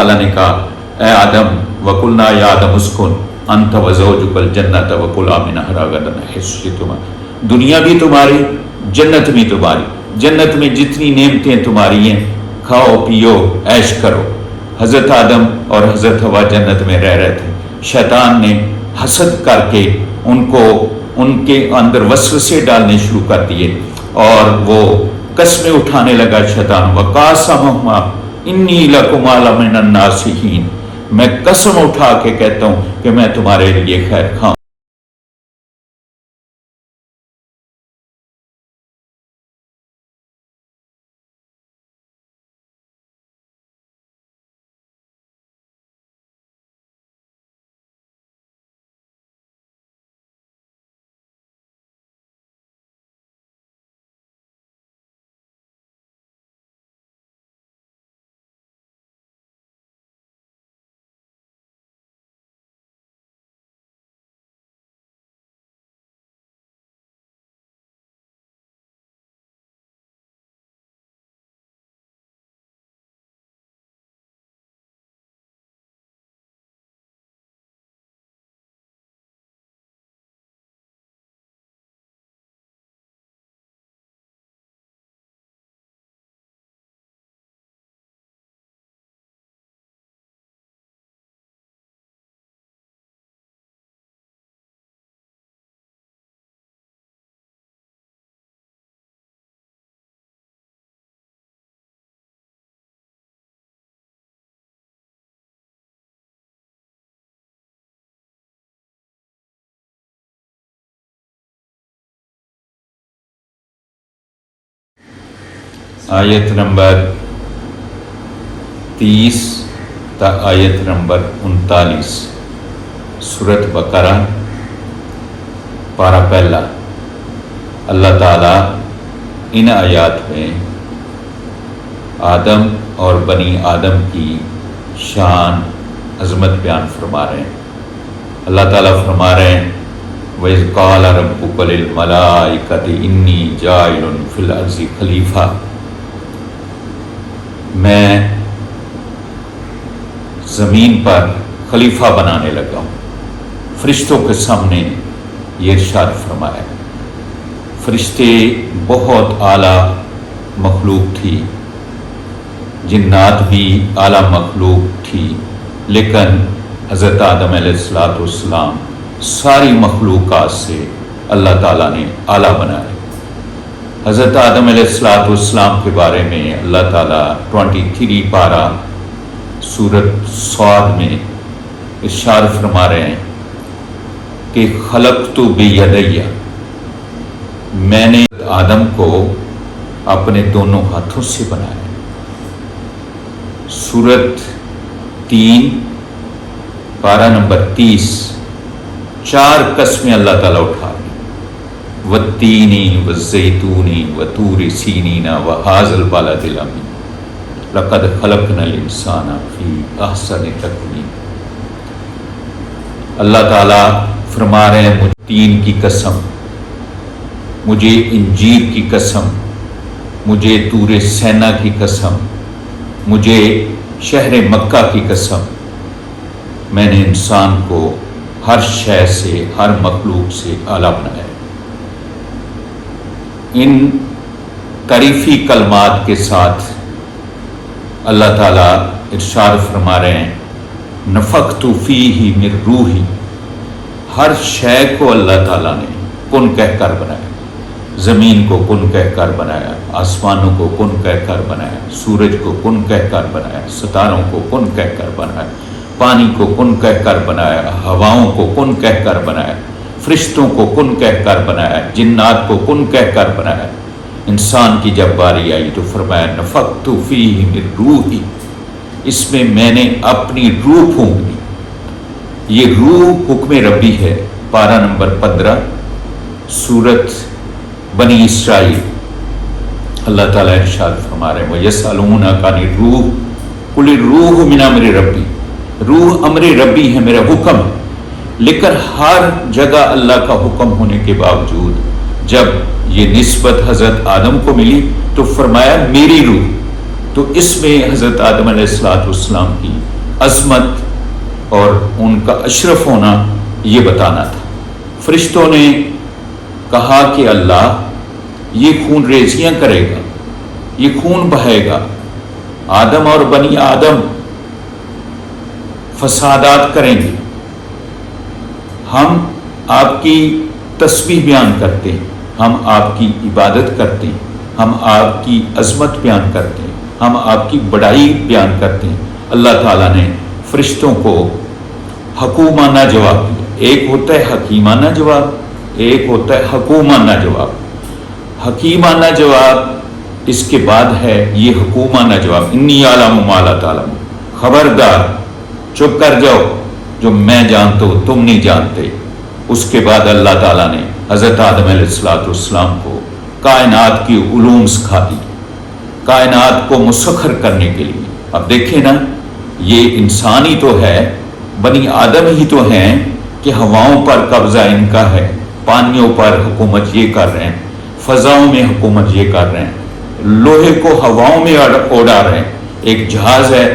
اللہ نے کہا اے آدم وقلنا یا آدم اسکن انت وزوجک الجنۃ وکلا منہا رغدا حیث شئتما، دنیا بھی تمہاری جنت بھی تمہاری، جنت میں جتنی نعمتیں تمہاری ہیں کھاؤ پیو عیش کرو۔ حضرت آدم اور حضرت حوا جنت میں رہ رہے تھے، شیطان نے حسد کر کے ان کے اندر وسوسے ڈالنے شروع کر دیے اور وہ قسمیں اٹھانے لگا شیطان، وقاسمہما انی لکما لمن الناصحین، میں قسم اٹھا کے کہتا ہوں کہ میں تمہارے لیے خیر خواہ۔ آیت نمبر 30 تا آیت نمبر 39 سورۃ بقرہ پارہ پہلا۔ اللہ تعالیٰ ان آیات میں آدم اور بنی آدم کی شان عظمت بیان فرما رہے ہیں۔ اللہ تعالیٰ فرما رہے ہیں وَإِذْ قَالَ رَبُّكَ لِلْمَلَائِكَةِ إِنِّي جَاعِلٌ فِي الْأَرْضِ خلیفہ، میں زمین پر خلیفہ بنانے لگا ہوں۔ فرشتوں کے سامنے یہ ارشاد فرمایا۔ فرشتے بہت اعلیٰ مخلوق تھی، جنات بھی اعلیٰ مخلوق تھی، لیکن حضرت آدم علیہ السلام ساری مخلوقات سے اللہ تعالیٰ نے اعلیٰ بنایا۔ حضرت آدم علیہ السلام کے بارے میں اللہ تعالیٰ 23 پارہ سورۃ صاد میں ارشاد فرما رہے ہیں کہ خلقت بیدی، میں نے آدم کو اپنے دونوں ہاتھوں سے بنایا۔ سورۃ 3 پارہ نمبر 30 4 قسمیں اللہ تعالیٰ اٹھا رہے ہیں، والتین والزیتون وطور سینین وہذا البلد الامین لقد خلقنا الانسان فی احسن تقویم۔ اللہ تعالیٰ فرما رہے ہیں مجھے تین کی قسم، مجھے انجیر کی قسم، مجھے طور سینا کی قسم، مجھے شہر مکہ کی قسم، میں نے انسان کو ہر شے سے ہر مخلوق سے اعلیٰ بنایا۔ ان تعریفی کلمات کے ساتھ اللہ تعالیٰ ارشاد فرما رہے ہیں نفخت فیہ من روحی، ہر شے کو اللہ تعالیٰ نے کن کہہ کر بنایا، زمین کو کن کہہ کر بنایا، آسمانوں کو کن کہہ کر بنایا، سورج کو کن کہہ کر بنایا، ستاروں کو کن کہہ کر بنایا، پانی کو کن کہہ کر بنایا، ہواؤں کو کن کہہ کر بنایا، فرشتوں کو کن کہہ کر بنایا، جنات کو کن کہہ کر بنایا۔ انسان کی جب باری آئی تو فرمایا نفخت فیہ من روحی، اس میں میں نے اپنی روح پھونک دی۔ یہ روح حکم ربی ہے۔ پارہ نمبر 15 سورت بنی اسرائیل، اللہ تعالیٰ ارشاد فرما رہے ہیں وَيَسْأَلُونَكَ عَنِ الرُّوحِ قُلِ الرُّوحُ مِنْ أَمْرِ رَبِّي، روح امر ربی ہے، میرا حکم ہے۔ لیکن ہر جگہ اللہ کا حکم ہونے کے باوجود جب یہ نسبت حضرت آدم کو ملی تو فرمایا میری روح، تو اس میں حضرت آدم علیہ السلام کی عظمت اور ان کا اشرف ہونا یہ بتانا تھا۔ فرشتوں نے کہا کہ اللہ یہ خون ریزیاں کرے گا، یہ خون بہے گا، آدم اور بنی آدم فسادات کریں گے، ہم آپ کی تسبیح بیان کرتے ہیں، ہم آپ کی عبادت کرتے ہیں، ہم آپ کی عظمت بیان کرتے ہیں، ہم آپ کی بڑائی بیان کرتے ہیں۔ اللہ تعالیٰ نے فرشتوں کو حکومانہ جواب دیا۔ ایک ہوتا ہے حکیمانہ جواب، ایک ہوتا ہے حکومانہ جواب۔ حکیمانہ جواب اس کے بعد ہے یہ حکومانہ جواب، انی اعلم ما لا تعلمون، خبردار چپ کر جاؤ، جو میں جانتا ہوں تم نہیں جانتے۔ اس کے بعد اللہ تعالیٰ نے حضرت آدم علیہ السلام کو کائنات کی علوم سکھا دی، کائنات کو مسخر کرنے کے لیے۔ اب دیکھیں نا، یہ انسان ہی تو ہے، بنی آدم ہی تو ہیں کہ ہواؤں پر قبضہ ان کا ہے، پانیوں پر حکومت یہ کر رہے ہیں، فضاؤں میں حکومت یہ کر رہے ہیں، لوہے کو ہواؤں میں اڑا رہے ہیں۔ ایک جہاز ہے،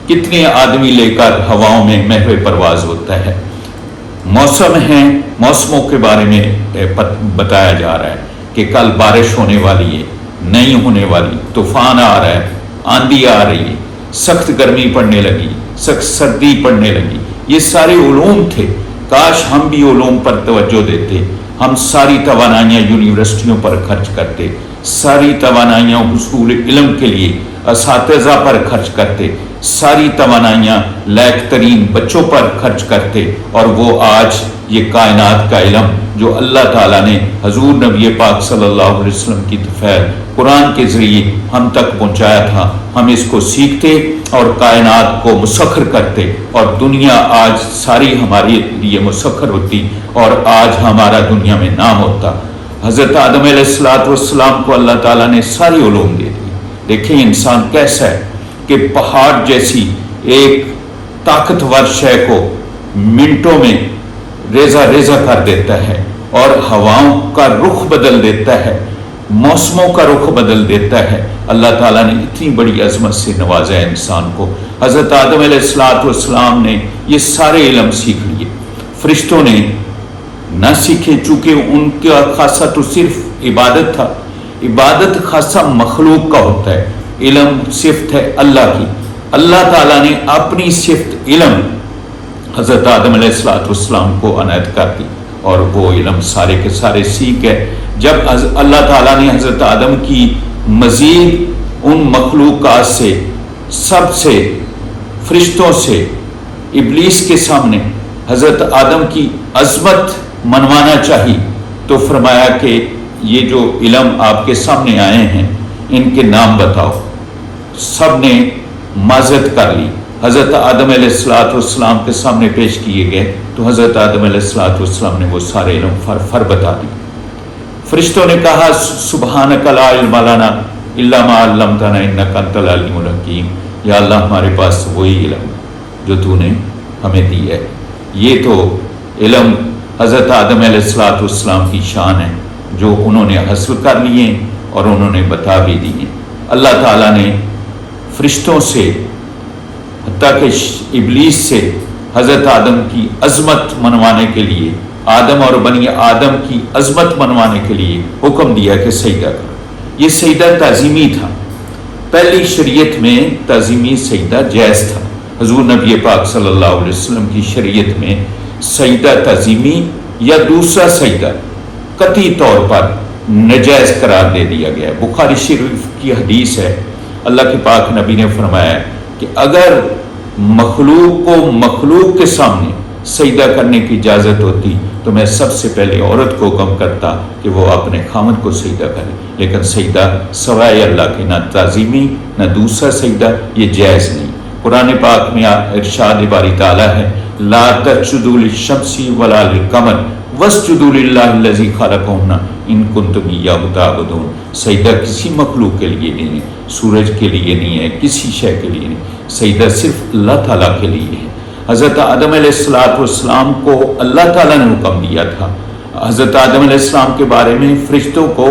کتنے آدمی لے کر ہواؤں میں محو پرواز ہوتا ہے۔ موسم ہیں، موسموں کے بارے میں بتایا جا رہا ہے کہ کل بارش ہونے والی ہے، نہیں ہونے والی، طوفان آ رہا ہے، آندھی آ رہی ہے، سخت گرمی پڑنے لگی، سخت سردی پڑنے لگی۔ یہ سارے علوم تھے، کاش ہم بھی علوم پر توجہ دیتے، ہم ساری توانائیاں یونیورسٹیوں پر خرچ کرتے، ساری توانائیاں حصول علم کے لیے اساتذہ پر خرچ کرتے، ساری توانائیاں لائق ترین بچوں پر خرچ کرتے، اور وہ آج یہ کائنات کا علم جو اللہ تعالیٰ نے حضور نبی پاک صلی اللہ علیہ وسلم کی طفیل قرآن کے ذریعے ہم تک پہنچایا تھا، ہم اس کو سیکھتے اور کائنات کو مسخر کرتے، اور دنیا آج ساری ہمارے لیے مسخر ہوتی، اور آج ہمارا دنیا میں نام ہوتا۔ حضرت آدم علیہ السلام کو اللہ تعالیٰ نے ساری علوم دے دی۔ دیکھیں انسان کیسا ہے کہ پہاڑ جیسی ایک طاقتور شے کو منٹوں میں ریزہ ریزہ کر دیتا ہے، اور ہواؤں کا رخ بدل دیتا ہے، موسموں کا رخ بدل دیتا ہے۔ اللہ تعالیٰ نے اتنی بڑی عظمت سے نوازا ہے انسان کو۔ حضرت آدم علیہ السلام نے یہ سارے علم سیکھ لیے، فرشتوں نے نہ سیکھے، چونکہ ان کا خاصہ تو صرف عبادت تھا۔ عبادت خاصہ مخلوق کا ہوتا ہے، علم صفت ہے اللہ کی۔ اللہ تعالیٰ نے اپنی صفت علم حضرت آدم علیہ السلام کو عنایت کر دی، اور وہ علم سارے کے سارے سیکھ گئے۔ جب اللہ تعالیٰ نے حضرت آدم کی مزید ان مخلوقات سے، سب سے، فرشتوں سے، ابلیس کے سامنے حضرت آدم کی عظمت منوانا چاہی، تو فرمایا کہ یہ جو علم آپ کے سامنے آئے ہیں ان کے نام بتاؤ۔ سب نے معذرت کر لی، حضرت آدم علیہ السلام کے سامنے پیش کیے گئے، تو حضرت آدم علیہ السلام نے وہ سارے علم فر بتا دی۔ فرشتوں نے کہا سبحانک لا علم لنا الا ما علمتنا انک انت العلیم الحکیم، یا اللہ ہمارے پاس وہی علم جو تو نے ہمیں دی ہے۔ یہ تو علم حضرت آدم علیہ السلام کی شان ہے جو انہوں نے حاصل کر لیے اور انہوں نے بتا بھی دیے۔ اللہ تعالیٰ نے فرشتوں سے، حتیٰ کہ ابلیس سے، حضرت آدم کی عظمت منوانے کے لیے، آدم اور بنی آدم کی عظمت منوانے کے لیے حکم دیا کہ سجدہ کرو۔ یہ سجدہ تعظیمی تھا، پہلی شریعت میں تعظیمی سجدہ جائز تھا۔ حضور نبی پاک صلی اللہ علیہ وسلم کی شریعت میں سجدہ تعظیمی یا دوسرا سجدہ قطعی طور پر نجائز قرار دے دیا گیا ہے۔ بخاری شریف کی حدیث ہے، اللہ کے پاک نبی نے فرمایا کہ اگر مخلوق کو مخلوق کے سامنے سجدہ کرنے کی اجازت ہوتی تو میں سب سے پہلے عورت کو حکم کرتا کہ وہ اپنے خامد کو سجدہ کرے، لیکن سجدہ سوائے اللہ کے، نہ تعظیمی نہ دوسرا سجدہ، یہ جائز نہیں۔ قرآن پاک میں ارشاد باری تعالیٰ ہے لا تسجدوا للشمس ولا للقمر واسجدوا للہ الذی خلقہن ان کنتم ایاہ تعبدون۔ سجدہ کسی مخلوق کے لیے نہیں ہے، سورج کے لیے نہیں ہے، کسی شے کے لیے نہیں، سجدہ صرف اللہ تعالیٰ کے لیے ہے۔ حضرت آدم علیہ السلام کو اللہ تعالیٰ نے حکم دیا تھا، حضرت آدم علیہ السلام کے بارے میں فرشتوں کو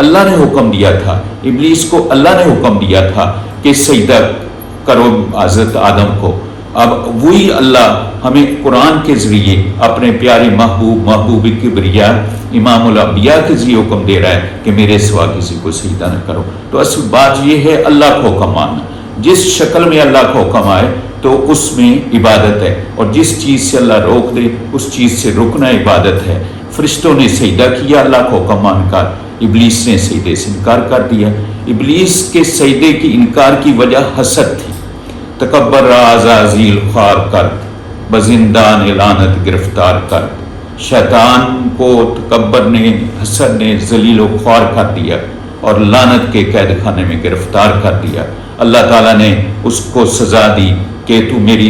اللہ نے حکم دیا تھا، ابلیس کو اللہ نے حکم دیا تھا کہ سجدہ کرو حضرت آدم کو، اب وہی اللہ ہمیں قرآن کے ذریعے اپنے پیارے محبوب کبریا امام الانبیاء کے ذریعے حکم دے رہا ہے کہ میرے سوا کسی کو سجدہ نہ کرو۔ تو اصل بات یہ ہے اللہ کا حکم ماننا، جس شکل میں اللہ کا حکم آئے تو اس میں عبادت ہے، اور جس چیز سے اللہ روک دے اس چیز سے رکنا عبادت ہے۔ فرشتوں نے سجدہ کیا اللہ کا حکم مان کر، ابلیس نے سجدے سے انکار کر دیا۔ ابلیس کے سجدے کی انکار کی وجہ حسد تھی۔ تکبر را عزازیل خوار کرد، بزندان لعنت گرفتار کرد۔ شیطان کو تکبر نے، حسد نے ذلیل و خوار کر دیا اور لعنت کے قید خانے میں گرفتار کر دیا۔ اللہ تعالیٰ نے اس کو سزا دی کہ تو میری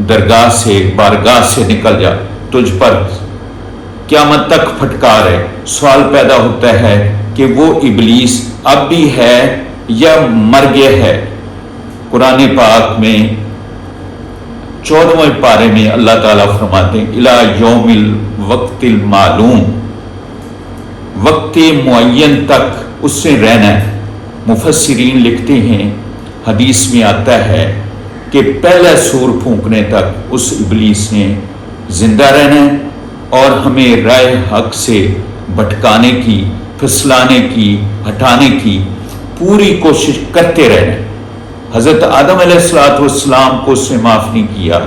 درگاہ سے، بارگاہ سے نکل جا، تجھ پر قیامت تک پھٹکار ہے۔ سوال پیدا ہوتا ہے کہ وہ ابلیس اب بھی ہے یا مر گیا ہے؟ قرآن پاک میں 14ویں پارے میں اللہ تعالیٰ فرماتے ہیں الی یوم الوقت المعلوم، وقت معین تک اس سے رہنا ہے۔ مفسرین لکھتے ہیں حدیث میں آتا ہے کہ پہلا سور پھونکنے تک اس ابلیس نے زندہ رہنا ہے اور ہمیں رائے حق سے بھٹکانے کی، پھسلانے کی، ہٹانے کی پوری کوشش کرتے رہنا ہے۔ حضرت آدم علیہ السلام کو اس نے معاف نہیں کیا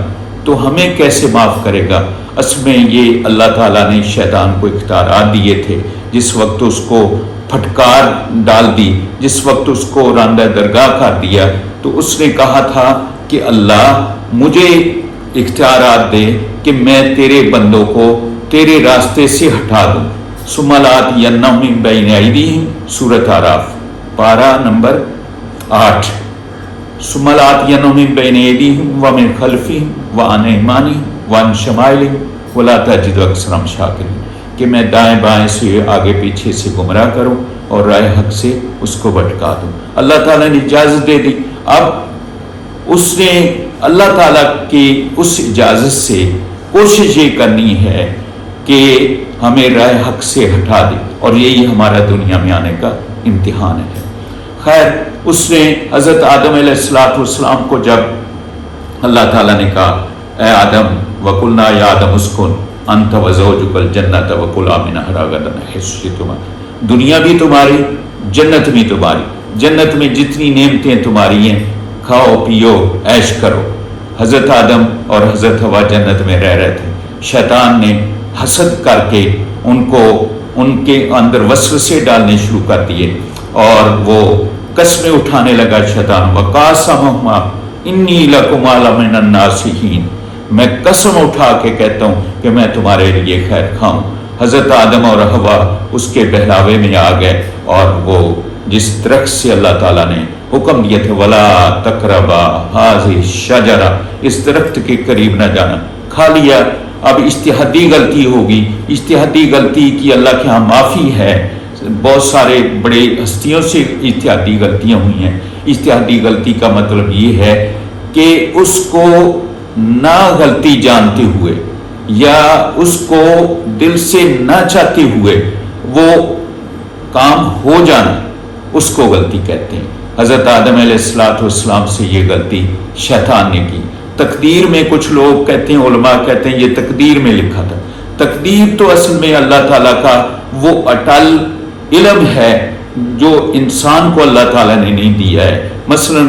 تو ہمیں کیسے معاف کرے گا؟ اصل میں یہ اللہ تعالیٰ نے شیطان کو اختیارات دیے تھے۔ جس وقت اس کو پھٹکار ڈال دی، جس وقت اس کو راندہ درگاہ کر دیا، تو اس نے کہا تھا کہ اللہ مجھے اختیارات دے کہ میں تیرے بندوں کو تیرے راستے سے ہٹا دوں۔ ثم لآتینہم من بین ایدیہم، سورۃ اعراف پارہ نمبر 8۔ ثم لآتینہم من بین ایدیہم ومن خلفہم وعن ایمانہم وعن شمائلہم ولا تجد اکثرہم شاکرین، کہ میں دائیں بائیں سے، آگے پیچھے سے گمراہ کروں اور رائے حق سے اس کو بھٹکا دوں۔ اللہ تعالیٰ نے اجازت دے دی۔ اب اس نے اللہ تعالیٰ کی اس اجازت سے کوشش یہ کرنی ہے کہ ہمیں رائے حق سے ہٹا دے، اور یہی ہمارا دنیا میں آنے کا امتحان ہے۔ خیر، اس نے حضرت آدم علیہ السلام کو جب اللہ تعالیٰ نے کہا اے آدم وَقُلْنَا يَا آدَمُ اسْكُنْ أَنْتَ وَزَوْجُكَ الْجَنَّةَ وَكُلَا مِنْهَا رَغَدًا حَيْثُ شِئْتُمَا، دنیا بھی تمہاری، جنت بھی تمہاری، جنت میں جتنی نعمتیں تمہاری ہیں کھاؤ پیو عیش کرو۔ حضرت آدم اور حضرت حوا جنت میں رہ رہے تھے، شیطان نے حسد کر کے ان کے اندر وسوسے ڈالنے شروع کر دیے، اور وہ قسمیں اٹھانے لگا شیطان، وَقَاسَمَهُمَا إِنِّي لَكُمَا لَمِنَ النَّاصِحِينَ، میں قسم اٹھا کے کہتا ہوں کہ میں تمہارے لیے خیر خواہ ہوں۔ حضرت آدم اور حوا اس کے بہلاوے میں آ گئے، اور وہ جس درخت سے اللہ تعالیٰ نے حکم دیا تھا وَلَا تَقْرَبَا هَٰذِهِ الشَّجَرَةَ، اس درخت کے قریب نہ جانا، کھا لیا۔ اب اجتہادی غلطی ہوگی، اجتہادی غلطی کی اللہ کے ہاں معافی ہے۔ بہت سارے بڑے ہستیوں سے اجتہادی غلطیاں ہوئی ہیں۔ اجتہادی غلطی کا مطلب یہ ہے کہ اس کو نہ غلطی جانتے ہوئے یا اس کو دل سے نہ چاہتے ہوئے وہ کام ہو جانا، اس کو غلطی کہتے ہیں۔ حضرت آدم علیہ السلام سے یہ غلطی شیطان نے کی۔ تقدیر میں کچھ لوگ کہتے ہیں، علماء کہتے ہیں یہ تقدیر میں لکھا تھا۔ تقدیر تو اصل میں اللہ تعالیٰ کا وہ اٹل علم ہے جو انسان کو اللہ تعالیٰ نے نہیں دیا ہے۔ مثلا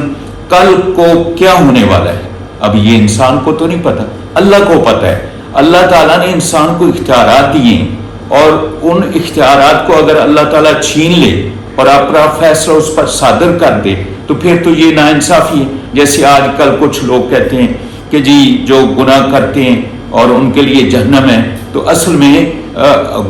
کل کو کیا ہونے والا ہے، اب یہ انسان کو تو نہیں پتا، اللہ کو پتا ہے۔ اللہ تعالیٰ نے انسان کو اختیارات دیے ہیں، اور ان اختیارات کو اگر اللہ تعالیٰ چھین لے اور اپنا فیصلہ اس پر صادر کر دے تو پھر تو یہ ناانصافی ہے۔ جیسے آج کل کچھ لوگ کہتے ہیں کہ جی جو گناہ کرتے ہیں اور ان کے لیے جہنم ہے، تو اصل میں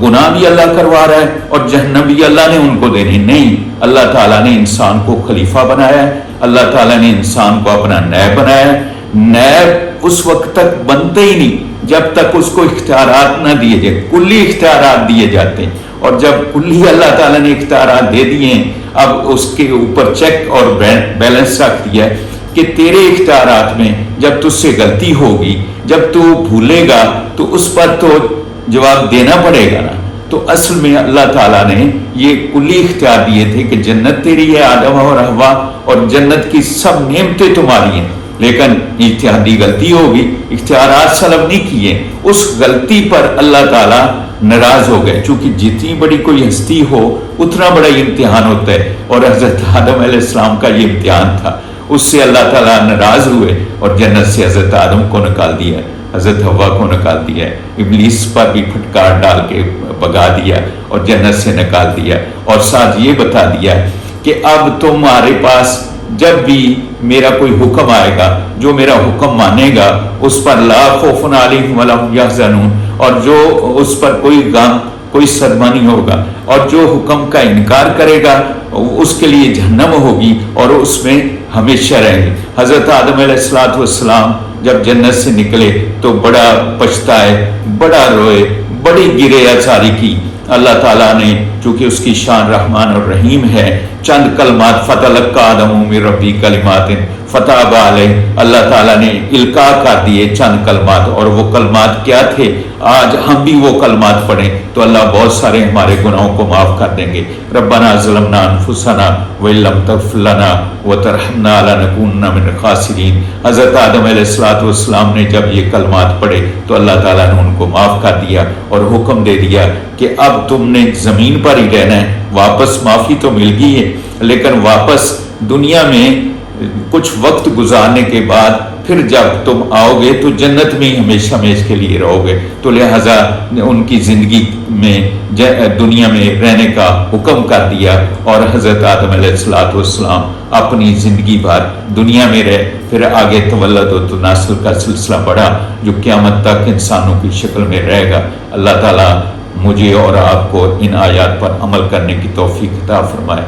گناہ بھی اللہ کروا رہا ہے اور جہنم بھی اللہ نے ان کو دینی نہیں۔ اللہ تعالیٰ نے انسان کو خلیفہ بنایا ہے، اللہ تعالیٰ نے انسان کو اپنا نیب بنایا ہے۔ نیب اس وقت تک بنتے ہی نہیں جب تک اس کو اختیارات نہ دیے جائے، کلی اختیارات دیے جاتے ہیں، اور جب کلی اللہ تعالیٰ نے اختیارات دے دیے ہیں، اب اس کے اوپر چیک اور بیلنس رکھ دیا ہے کہ تیرے اختیارات میں جب تجھ سے غلطی ہوگی، جب تو بھولے گا تو اس پر تو جواب دینا پڑے گا نا۔ تو اصل میں اللہ تعالیٰ نے یہ کلی اختیار دیے تھے کہ جنت تیری ہے آدم اور حوا، اور جنت کی سب نعمتیں تمہاری ہیں، لیکن اجتہادی غلطی ہوگی، اختیارات سلب نہیں کیے، اس غلطی پر اللہ تعالیٰ ناراض ہو گئے۔ چونکہ جتنی بڑی کوئی ہستی ہو اتنا بڑا یہ امتحان ہوتا ہے، اور حضرت آدم علیہ السلام کا یہ امتحان تھا، اس سے اللہ تعالیٰ ناراض ہوئے اور جنت سے حضرت آدم کو نکال دیا، حضرت حوا کو نکال دیا، ابلیس پر بھی پھٹکار ڈال کے بھگا دیا اور جنت سے نکال دیا، اور ساتھ یہ بتا دیا کہ اب تمہارے پاس جب بھی میرا کوئی حکم آئے گا، جو میرا حکم مانے گا اس پر لا خوف علیہم ولا هم یحزنون، اور جو اس پر کوئی غم کوئی صدمہ نہیں ہوگا، اور جو حکم کا انکار کرے گا اس کے لیے جہنم ہوگی اور اس میں ہمیشہ رہیں گے۔ حضرت آدم علیہ السلام جب جنت سے نکلے تو بڑا پچھتائے، بڑا روئے، بڑی گرے آزاری کی۔ اللہ تعالیٰ نے چونکہ اس کی شان رحمان اور رحیم ہے، چند کلمات فتلقی آدم من ربہ کلمات فتاب علیہ، اللہ تعالیٰ نے القاء کر دیے چند کلمات، اور وہ کلمات کیا تھے؟ آج ہم بھی وہ کلمات پڑھیں تو اللہ بہت سارے ہمارے گناہوں کو معاف کر دیں گے۔ ربنا ظلمنا انفسنا وان لم تغفر لنا وترحمنا لنکونن من الخاسرین۔ حضرت آدم علیہ السلام نے جب یہ کلمات پڑھے تو اللہ تعالیٰ نے ان کو معاف کر دیا اور حکم دے دیا کہ اب تم نے زمین پر ہی رہنا ہے، واپس معافی تو مل گئی ہے لیکن واپس دنیا میں کچھ وقت گزارنے کے بعد پھر جب تم آؤ گے تو جنت میں ہی ہمیشہ ہمیشہ کے لیے رہو گے، تو لہٰذا ان کی زندگی میں دنیا میں رہنے کا حکم کر دیا، اور حضرت آدم علیہ السلام اپنی زندگی بھر دنیا میں رہے، پھر آگے تولد و تناسل کا سلسلہ بڑھا جو قیامت تک انسانوں کی شکل میں رہے گا۔ اللہ تعالیٰ مجھے اور آپ کو ان آیات پر عمل کرنے کی توفیق عطا فرمائے۔